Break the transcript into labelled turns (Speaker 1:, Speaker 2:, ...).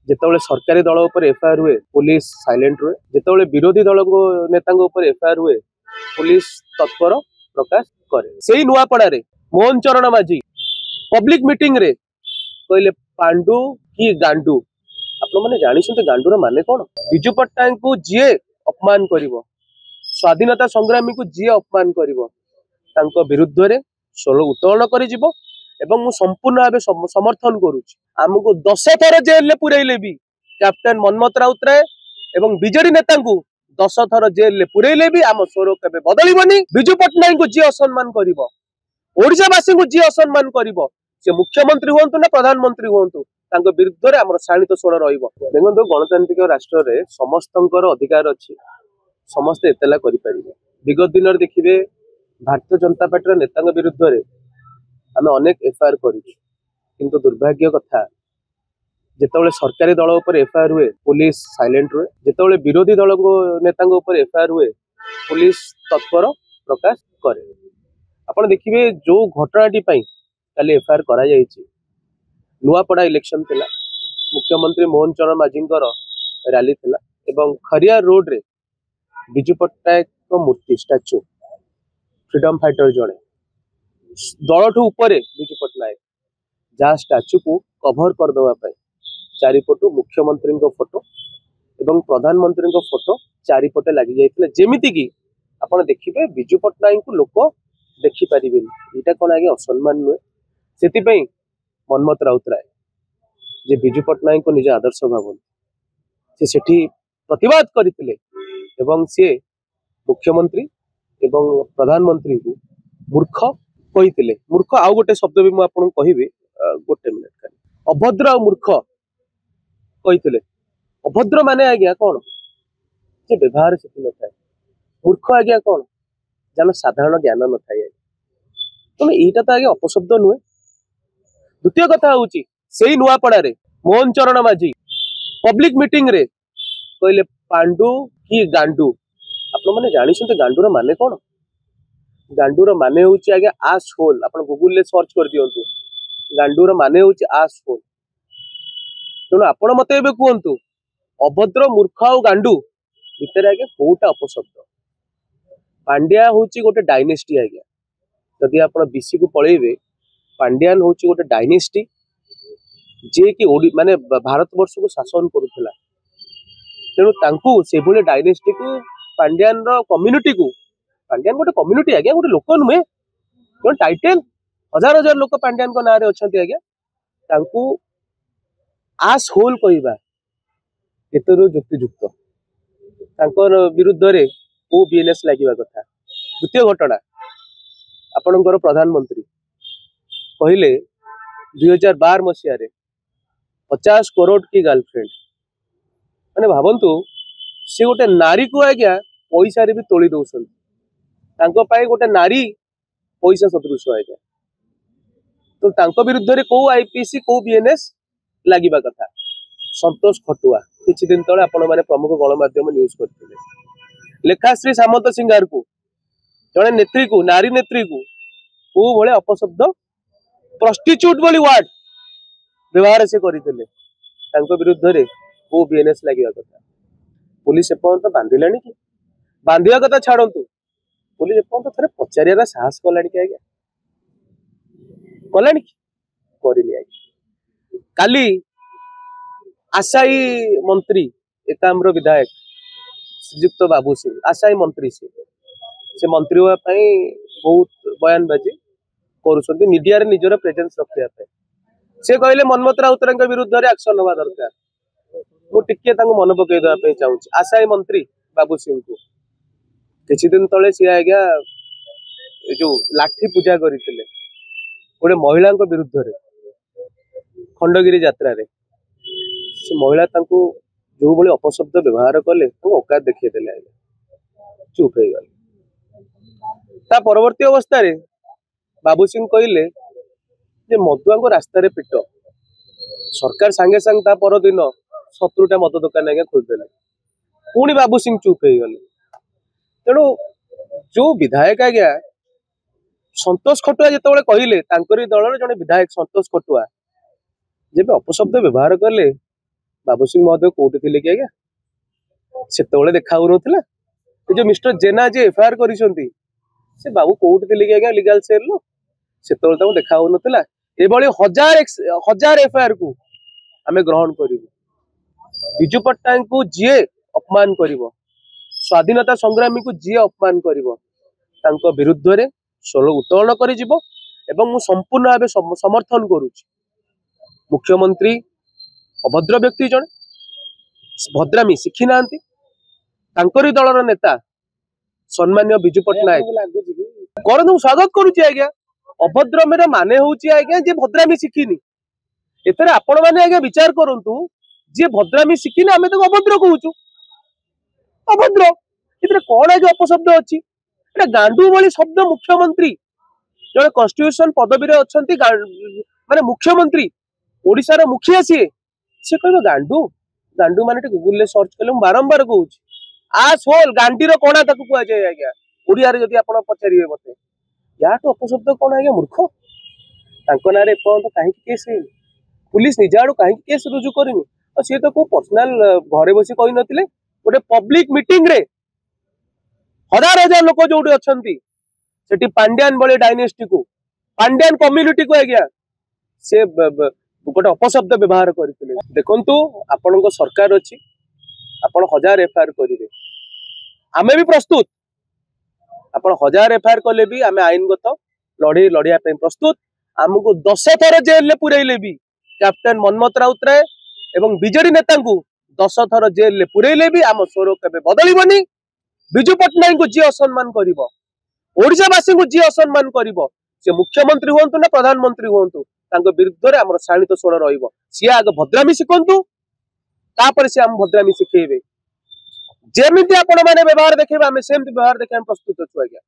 Speaker 1: जिते सरकारी दल उपर एफआईआर हुए पुलिस साइलेंट हुए, जिते विरोधी दल नेता एफआईआर हुए पुलिस तत्पर प्रकाश करे। से नुआपड़ा मोहन चरण माझी पब्लिक मीटिंग रे कहले पांडु कि गांडू। आपण मैंने जानी गांडूर माने कौन? विजु पट्टनायक को जी अपमान करिवो, स्वाधीनता संग्रामी को जी अपमान करिवो, तांको विरुद्ध रे सोलो उत्तोलन करि जिवो एवं मु संपूर्ण भाव समर्थन करुछि। आमको 10 थर जेल ले पुरैले भी कैप्टन मनमथ राउतराय एवं बीजेडी नेता को 10 थर जेल ले पुरैले भी आम स्वर केबे बदलिबनी। विजु पट्टनायक को जी असम्मान करिवो, ओडिशावासी को जी असम्मान करिवो, से मुख्यमंत्री हुंतु ना प्रधानमंत्री हुंतु, तांको विरुद्ध रे हमर शाणित स्वर रहिबो। देखो गणतांत्रिक राष्ट्र रे समस्तंकर अधिकार अछि, समस्त एतला करि परिबे। विगत दिन देखिबे भारतीय जनता पार्टी नेता विरुद्ध रे आमे अनेक एफआईआर करिछु, किंतु दुर्भाग्य कथा जिते सरकारी दल उपर एफआईआर हुए पुलिस साइलेंट हुए, जिते विरोधी दल नेता उपर एफआईआर हुए पुलिस तत्पर प्रकाश करे। आपण देखिए जो घटनाटी काली एफआईआर करा जायछि, नुआपड़ा इलेक्शन थिला, मुख्यमंत्री मोहन चरण माझी रैली थिला एवं खरिया रोड रे विजु पट्टनायक मूर्ति स्टाच्यू फ्रीडम फाइटर जड़े दलठू उपरे विजु पट्टनायक जहाँ स्टाच्यू को कभर करदे चारिपटू मुख्यमंत्री फोटो एवं प्रधानमंत्री फोटो चारिपटे लगी जाइए, जेमिति कि आपण देखिए विजु पट्टनायक को लोक देखिपारे। यहाँ कौन आगे असम्मान नुहे? से मनमथ राउतराय जे विजु पट्टनायक को निज आदर्श भावना से प्रतिवाद करते एवं सी मुख्यमंत्री एवं प्रधानमंत्री को मूर्ख कहते। मूर्ख आउ गोटे शब्द भी मुझे कहि गोटे मिनट अभद्र आ मूर्ख कहते। अभद्र माने आज्ञा कौन? जे व्यवहार से न था। मूर्ख आज्ञा कौन? जान साधारण ज्ञान न था। तेणु यहीटा तो आगे अपशब्द नुहे। द्वितीय कथा हूँ से नुआपड़ा मोहन चरण माझी पब्लिक मीटिंग रे कहले पांडु कि गांडू। आपण मैंने जानी गांडूर माने कौन? गांडूर माने हूँ आगे आस होल। आप गूगल ले सर्च कर दिंतु गांडूर माने हूँ आस होल। तेणु आपण मत कहतु अभद्र मूर्ख आ गांडू भितर आगे कोटा अपशब्द? पांड्या हूँ गोटे डायनेस्टी आज्ञा। जदि आप बीसी को पलैबे पांड्यान हूँ गोटे डायनेस्टी जे कि माने भारत वर्ष को शासन करुला। तेणु से डायनेस्टी को पांड्यान कम्युनिटी को पांड्यान गोटे कम्युनिटी आज्ञा, गोटे लोक नुहे गोटे टाइटेल। हजार हजार लोक पांड्यान ना अच्छा आज्ञा। आस होल कहवा केतरो युक्तियुक्त विरुद्ध रे को बीएनएस लगे कथा। द्वितीय घटना आपणकर प्रधानमंत्री कहले 2012 मसीह 50 करोड़ की गर्लफ्रेंड माने भावंतु सी गोटे नारी को आज्ञा पैसा भी तोली दौरान गोटे नारी पैसा सदृश आज्ञा। तो तांको विरुद्ध रे को आईपीसी को बीएनएस लगे कथा। संतोष खटुआ किछि दिन तले आपण माने प्रमुख गणमाध्यम न्यूज करथिले लेखाश्री सामंत सिंगार को जड़े नेत्री को नारी नेत्री को भले अपशब्द प्रस्टिट्यूट बोली वार्ड व्यवहार से करथिले तांको विरुद्ध रे को बीएनएस लगे कथा। पुलिस एपर्यंत बांधिलानी कि बांधिया कथा छाड़ू पुलिस एपर्यंत थे पचार साहस कलानी कि आज्ञा कलानी कि करनी आज्ञा। काली आशाई मंत्री एकाम्र विधायक श्रीजुक्त बाबू सिंह आशाई मंत्री से मंत्री होगापी बहुत बयानबाजी कर मीडिया रे निजर प्रेजेंस रखा। से कहले मनमथ राउतराय विरुद्ध रे एक्शन होगा दरकार। मुझे मन पकईदे चाहूँ आशाई मंत्री बाबू सिंह को किछि दिन तले सी आज्ञा जो लाठी पूजा करते गोटे महिला विरुद्ध रे खंडगिरी यात्रा रे से महिला जो भाई अपशब्द व्यवहार कले औकात देखते चुप हो गले। ता परवर्ती अवस्था रे बाबू सिंह कहले जे मदुआ को रास्तार पिट सरकार सांगे सांगे परदिन 17टा मद दुकान आज्ञा खोलदेले पुणी बाबू सिंह चुप हो गले। तेणु जो विधायक आज्ञा संतोष खटुआ जिते कहले दलर जड़े विधायक संतोष खटुआ जब अपशब्द व्यवहार कले बाबू सिंह महोदय कोर्ट थे कि आज्ञा से देखा जो मिस्टर जेना जी एफआईआर कर बाबू कोर्ट थे कि आज्ञा लीगल सेल रो से देखा ये हजार एफआईआर को आम ग्रहण करू विजु पट्टनायक को जी अपमान कर स्वाधीनता संग्रामी को जी अपमान कर विरुद्ध रे स्वर उत्तोलन कर संपूर्ण भाव समर्थन करुच्ची मुख्यमंत्री अभद्र व्यक्ति जड़े भद्रामी शिखी ना दलर नेता सम्मान्य विजु पट्टनायक कर स्वागत करुच्ची आज्ञा अभद्रम माने हूँ आज्ञा जे भद्रामी शिखिनी एथर आपण मैंने आज्ञा विचार करंतु जे भद्रामी शिखिनी आम तो अभद्र कहूँ अभद्र इतने कौन आगे अपशब्द अच्छी गांडू भली शब्द मुख्यमंत्री जो कन्स्टिट्यूशन पदवी अच्छा माने मुख्यमंत्री ओडिशार मुखिया सी कह गांडू गांडू माने गूगल सर्च कले बारंबार कहूँ आसोल गांडीर कणा ताकू कहुए आज्ञा ओडिया जदि आप पचारे मत या अपशब्द कौन आज्ञा मूर्ख ना एपर्यंत कहीं केस पुलिस निज आड़ कहीं केस रुजु करनी और सी तो कौ पर्सनाल घरे बस कही नथिले गोटे पब्लिक मीटिंग रे हजार हजार लोक जो अच्छा सेठी पांड्यान बड़े डायनेस्टी को पांड्यान कम्युनिटी को आज्ञा से गोटे अपशब्द व्यवहार करते देखु आपण सरकार अच्छी आपण हजार एफआईआर करेंगे आमे भी प्रस्तुत आपण हजार एफआईआर कले भी आमे आईनगत लड़े लड़िया प्रस्तुत आमको 10 थर जेल में पुरैले भी कैप्टेन मनमथ राउतराय एवं बीजेडी नेता 10 थर जेल में पुरैले भी आम स्वर केबे बदलबनी विजु पट्टनायक को जी असम्मान कर ओडिशावासी को जी असम्मान कर से मुख्यमंत्री हूँ ना प्रधानमंत्री हूँ विरुद्ध आम शाणित स्वर सी आगे भद्रामी शिखु तापर से आम भद्रामी शिखेबे जेमिति आपण माने व्यवहार देखेबे आम सेमति व्यवहार देखे प्रस्तुत अच्छु आज्ञा।